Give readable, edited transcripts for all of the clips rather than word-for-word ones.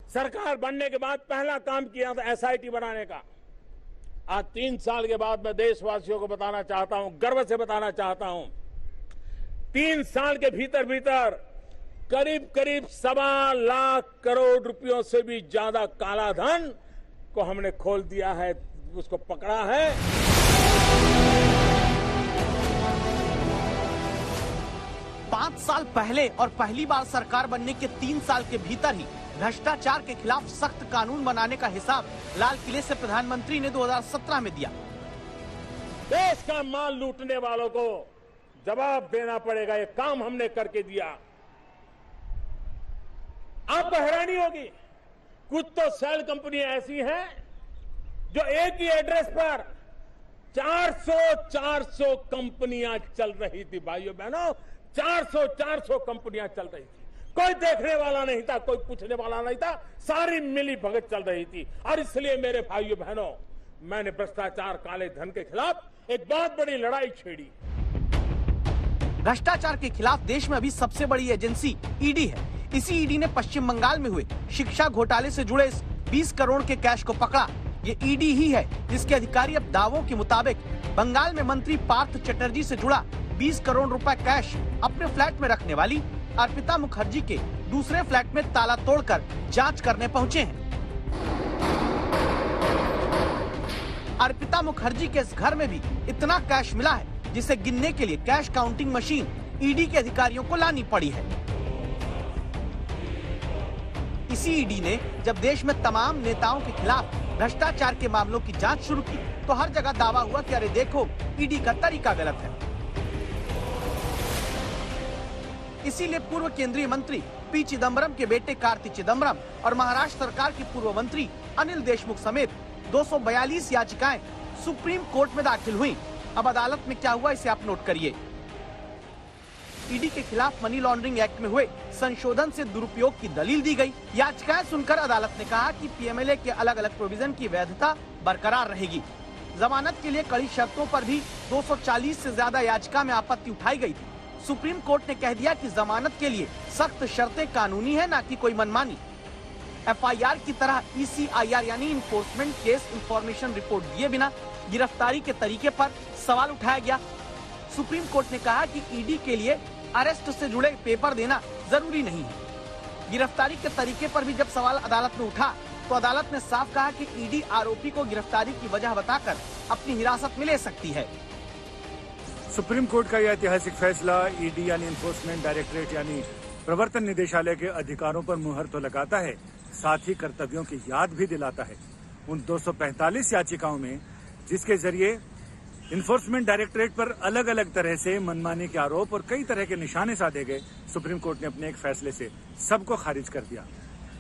सरकार बनने के बाद पहला काम किया था एसआईटी बनाने का। आज 3 साल के बाद मैं देशवासियों को बताना चाहता हूं, गर्व से बताना चाहता हूं, 3 साल के भीतर भीतर करीब करीब 1.25 लाख करोड़ रुपयों से भी ज्यादा काला धन को हमने खोल दिया है, उसको पकड़ा है। 5 साल पहले और पहली बार सरकार बनने के 3 साल के भीतर ही भ्रष्टाचार के खिलाफ सख्त कानून बनाने का हिसाब लाल किले से प्रधानमंत्री ने 2017 में दिया। देश का माल लूटने वालों को जवाब देना पड़ेगा, ये काम हमने करके दिया। आपको हैरानी होगी, कुछ तो सेल कंपनियां ऐसी हैं जो एक ही एड्रेस पर 400 कंपनियां चल रही थी। भाइयों बहनों, 400 कंपनियां चल रही थी। कोई देखने वाला नहीं था, कोई पूछने वाला नहीं था, सारी मिली भगत चल रही थी। और इसलिए मेरे भाइयों बहनों, मैंने भ्रष्टाचार काले धन के खिलाफ एक बहुत बड़ी लड़ाई छेड़ी। भ्रष्टाचार के खिलाफ देश में अभी सबसे बड़ी एजेंसी ईडी है। इसी ईडी ने पश्चिम बंगाल में हुए शिक्षा घोटाले से जुड़े 20 करोड़ के कैश को पकड़ा। ये ईडी ही है जिसके अधिकारी अब दावों के मुताबिक बंगाल में मंत्री पार्थ चटर्जी से जुड़ा 20 करोड़ रुपए कैश अपने फ्लैट में रखने वाली अर्पिता मुखर्जी के दूसरे फ्लैट में ताला तोड़कर जांच करने पहुंचे हैं। अर्पिता मुखर्जी के इस घर में भी इतना कैश मिला है जिसे गिनने के लिए कैश काउंटिंग मशीन ईडी के अधिकारियों को लानी पड़ी है। इसी ईडी ने जब देश में तमाम नेताओं के खिलाफ भ्रष्टाचार के मामलों की जांच शुरू की तो हर जगह दावा हुआ कि अरे देखो, ईडी का तरीका गलत है। इसीलिए पूर्व केंद्रीय मंत्री पी चिदम्बरम के बेटे कार्ति चिदम्बरम और महाराष्ट्र सरकार के पूर्व मंत्री अनिल देशमुख समेत 242 याचिकाएं सुप्रीम कोर्ट में दाखिल हुई। अब अदालत में क्या हुआ, इसे आप नोट करिए। ईडी के खिलाफ मनी लॉन्ड्रिंग एक्ट में हुए संशोधन से दुरुपयोग की दलील दी गई। याचिकाएं सुनकर अदालत ने कहा कि पीएमएलए के अलग अलग प्रोविजन की वैधता बरकरार रहेगी। जमानत के लिए कड़ी शर्तों पर भी 240 से ज्यादा याचिका में आपत्ति उठाई गई थी। सुप्रीम कोर्ट ने कह दिया कि जमानत के लिए सख्त शर्तें कानूनी है, न कि कोई मनमानी। एफआईआर की तरह ईसीआईआर यानी इन्फोर्समेंट केस इंफॉर्मेशन रिपोर्ट दिए बिना गिरफ्तारी के तरीके पर सवाल उठाया गया। सुप्रीम कोर्ट ने कहा कि ईडी के लिए अरेस्ट से जुड़े पेपर देना जरूरी नहीं है। गिरफ्तारी के तरीके पर भी जब सवाल अदालत में उठा तो अदालत ने साफ कहा कि ईडी आरोपी को गिरफ्तारी की वजह बताकर अपनी हिरासत में ले सकती है। सुप्रीम कोर्ट का यह ऐतिहासिक फैसला ईडी यानी इन्फोर्समेंट डायरेक्टरेट यानी प्रवर्तन निदेशालय के अधिकारों पर मुहर तो लगाता है, साथ ही कर्तव्यों की याद भी दिलाता है। उन 245 याचिकाओं में जिसके जरिए इन्फोर्समेंट डायरेक्टरेट पर अलग अलग तरह से मनमानी के आरोप और कई तरह के निशाने साधे गए, सुप्रीम कोर्ट ने अपने एक फैसले से सबको खारिज कर दिया।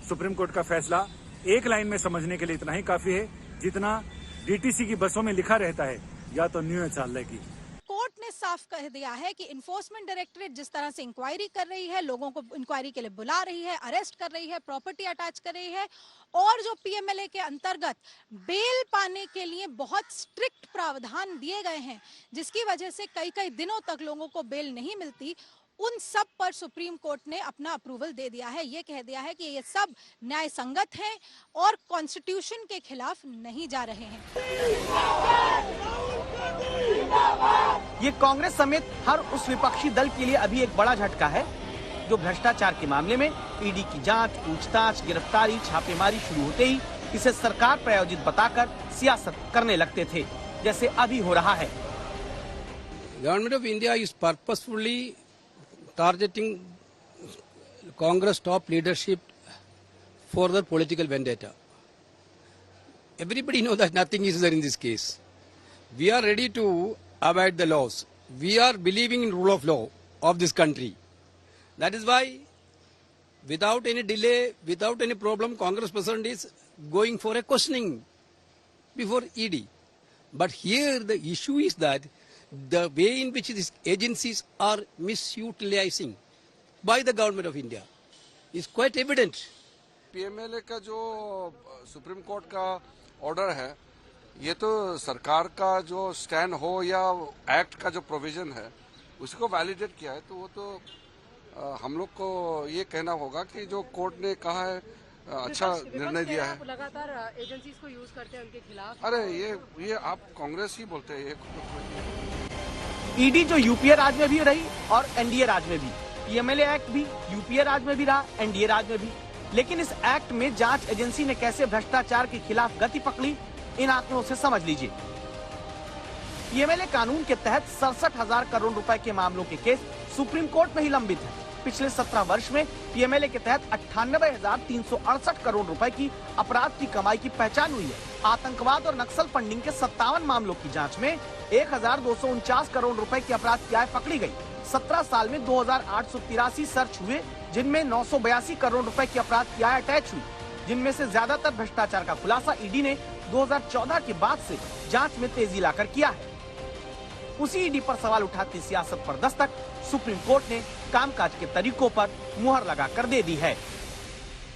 सुप्रीम कोर्ट का फैसला एक लाइन में समझने के लिए इतना ही काफी है जितना डीटीसी की बसों में लिखा रहता है, या तो न्यू चाल की। कोर्ट ने साफ कह दिया है कि इन्फोर्समेंट डायरेक्टरेट जिस तरह से इंक्वायरी कर रही है, लोगों को इंक्वायरी के लिए बुला रही है, अरेस्ट कर रही है, प्रॉपर्टी अटैच कर रही है, और जो पीएमएलए के अंतर्गत बेल पाने के लिए बहुत स्ट्रिक्ट प्रावधान दिए गए हैं, जिसकी वजह से कई दिनों तक लोगों को बेल नहीं मिलती, उन सब पर सुप्रीम कोर्ट ने अपना अप्रूवल दे दिया है। ये कह दिया है कि ये सब न्याय संगत हैं और कॉन्स्टिट्यूशन के खिलाफ नहीं जा रहे हैं। ये कांग्रेस समेत हर उस विपक्षी दल के लिए अभी एक बड़ा झटका है जो भ्रष्टाचार के मामले में ईडी की जांच, पूछताछ, गिरफ्तारी, छापेमारी शुरू होते ही इसे सरकार प्रायोजित बताकर सियासत करने लगते थे, जैसे अभी हो रहा है। Government of India is purposefully targeting Congress top leadership for their political vendetta. Everybody knows that nothing is there in this case. We are ready to abide the laws. We are believing in rule of law of this country. That is why, without any delay, without any problem, Congress President is going for a questioning before ED. But here the issue is that the way in which these agencies are misutilizing by the government of India is quite evident. PMLA का जो supreme court का order है, ये तो सरकार का जो stand हो या एक्ट का जो प्रोविजन है उसको वैलिडेट किया है, तो वो तो हम लोग को ये कहना होगा कि जो कोर्ट ने कहा है अच्छा निर्णय दिया है। लगातार एजेंसीज को यूज करते हैं उनके खिलाफ। अरे ये आप कांग्रेस ही बोलते हैं। ईडी जो यूपीए राज में भी रही और एनडीए राज में भी, पीएमएलए एक्ट भी यूपीए राज में भी रहा, एनडीए राज में भी, लेकिन इस एक्ट में जांच एजेंसी ने कैसे भ्रष्टाचार के खिलाफ गति पकड़ी, इन आंकड़ों से समझ लीजिए। पीएमएलए कानून के तहत 67,000 करोड़ रुपए के मामलों के केस सुप्रीम कोर्ट में ही लंबित है। पिछले 17 वर्ष में पीएमएलए के तहत 98,368 करोड़ रुपए की अपराध की कमाई की पहचान हुई है। आतंकवाद और नक्सल फंडिंग के 57 मामलों की जांच में 1,249 करोड़ रुपए की अपराध की आय पकड़ी गई। 17 साल में 2,883 सर्च हुए, जिनमें 982 करोड़ रुपए की अपराध की आय अटैच हुई, जिनमें से ज्यादातर भ्रष्टाचार का खुलासा ईडी ने 2014 के बाद से जांच में तेजी लाकर किया है। उसी ईडी पर सवाल उठाती सियासत पर दस्तक सुप्रीम कोर्ट ने कामकाज के तरीकों पर मुहर लगाकर दे दी है।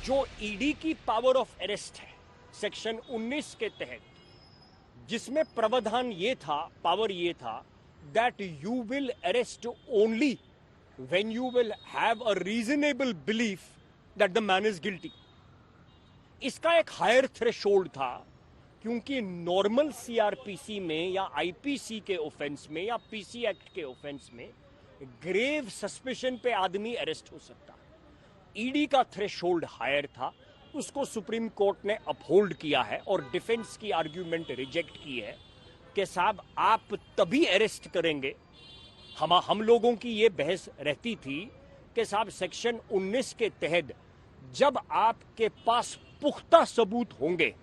जो ईडी की पावर ऑफ अरेस्ट है सेक्शन 19 के तहत, जिसमें प्रावधान ये था, पावर ये था that you will arrest only when you will have a reasonable belief that the man is guilty. इसका एक हायर थ्रेशोल्ड था, क्योंकि नॉर्मल सीआरपीसी में या आईपीसी के ऑफेंस में या पीसी एक्ट के ऑफेंस में ग्रेव सस्पिशन पे आदमी अरेस्ट हो सकता है। ईडी का थ्रेशोल्ड हायर था, उसको सुप्रीम कोर्ट ने अपहोल्ड किया है और डिफेंस की आर्ग्यूमेंट रिजेक्ट की है कि साहब आप तभी अरेस्ट करेंगे। हम लोगों की ये बहस रहती थी कि साहब सेक्शन 19 के तहत जब आपके पास पुख्ता सबूत होंगे